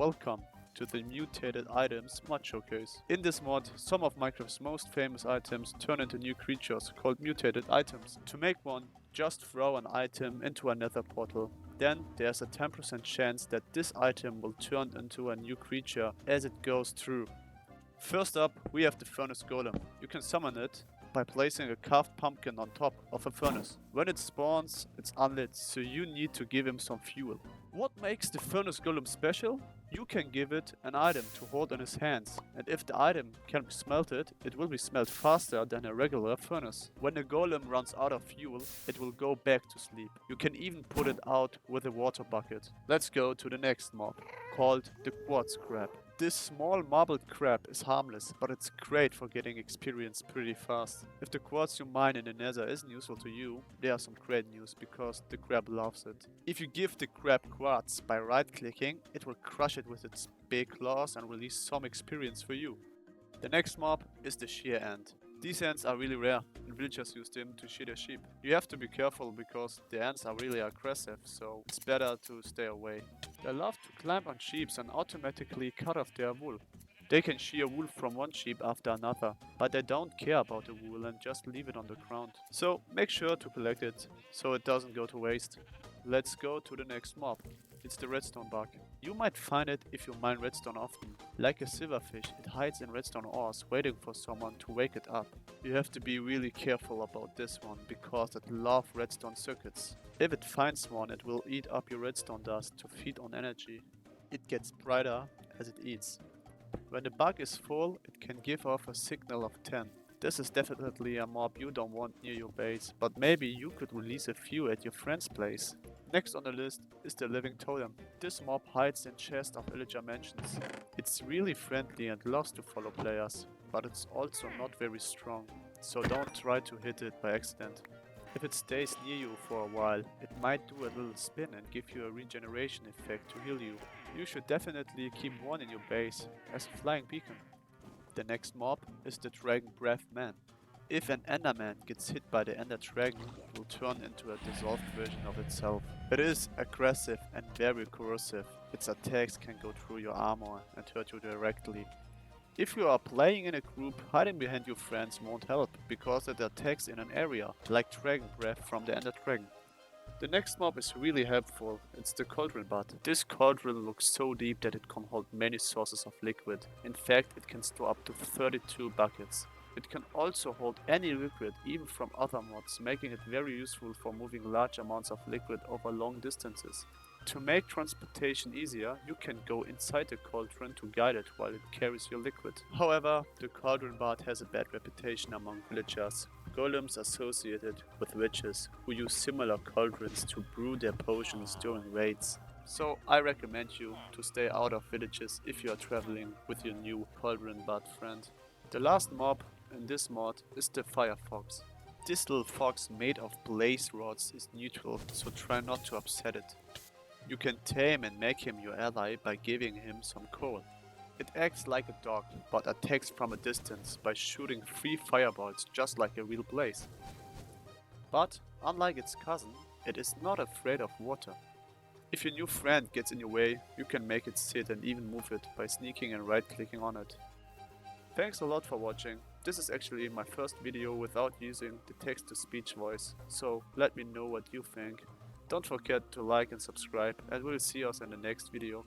Welcome to the Mutated Items mod showcase. In this mod, some of Minecraft's most famous items turn into new creatures called Mutated Items. To make one, just throw an item into a nether portal. Then there's a 10% chance that this item will turn into a new creature as it goes through. First up, we have the Furnace Golem. You can summon it by placing a carved pumpkin on top of a furnace. When it spawns, it's unlit, so you need to give him some fuel. What makes the Furnace Golem special? You can give it an item to hold in his hands, and if the item can be smelted, it will be smelted faster than a regular furnace. When the golem runs out of fuel, it will go back to sleep. You can even put it out with a water bucket. Let's go to the next mob, called the Quadz Crab. This small marbled crab is harmless, but it's great for getting experience pretty fast. If the quartz you mine in the nether isn't useful to you, there are some great news because the crab loves it. If you give the crab quartz by right clicking, it will crush it with its big claws and release some experience for you. The next mob is the shear ant. These ants are really rare and villagers use them to shear their sheep. You have to be careful because the ants are really aggressive, so it's better to stay away. They love to climb on sheep and automatically cut off their wool. They can shear wool from one sheep after another, but they don't care about the wool and just leave it on the ground. So make sure to collect it so it doesn't go to waste. Let's go to the next mob. It's the Redstone Buck. You might find it if you mine redstone often. Like a silverfish, it hides in redstone ores waiting for someone to wake it up. You have to be really careful about this one because it loves redstone circuits. If it finds one, it will eat up your redstone dust to feed on energy. It gets brighter as it eats. When the bug is full, it can give off a signal of 10. This is definitely a mob you don't want near your base, but maybe you could release a few at your friend's place. Next on the list is the living totem. This mob hides in chests of villager mansions. It's really friendly and loves to follow players, but it's also not very strong, so don't try to hit it by accident. If it stays near you for a while, it might do a little spin and give you a regeneration effect to heal you. You should definitely keep one in your base as a flying beacon. The next mob is the Dragon Breath Man. If an Enderman gets hit by the Ender Dragon, it will turn into a dissolved version of itself. It is aggressive and very corrosive. Its attacks can go through your armor and hurt you directly. If you are playing in a group, hiding behind your friends won't help because it attacks in an area, like Dragon Breath from the Ender Dragon. The next mob is really helpful. It's the Cauldron Butt. This cauldron looks so deep that it can hold many sources of liquid. In fact, it can store up to 32 buckets. It can also hold any liquid, even from other mods, making it very useful for moving large amounts of liquid over long distances. To make transportation easier, you can go inside the cauldron to guide it while it carries your liquid. However, the Cauldron Bard has a bad reputation among villagers. Golems associated with witches who use similar cauldrons to brew their potions during raids. So I recommend you to stay out of villages if you are traveling with your new Cauldron Bard friend. The last mob in this mod is the Fire Fox. This little fox made of blaze rods is neutral, so try not to upset it. You can tame and make him your ally by giving him some coal. It acts like a dog, but attacks from a distance by shooting 3 fireballs just like a real blaze. But, unlike its cousin, it is not afraid of water. If your new friend gets in your way, you can make it sit and even move it by sneaking and right clicking on it. Thanks a lot for watching. This is actually my first video without using the text-to-speech voice, so let me know what you think. Don't forget to like and subscribe, and we'll see us in the next video.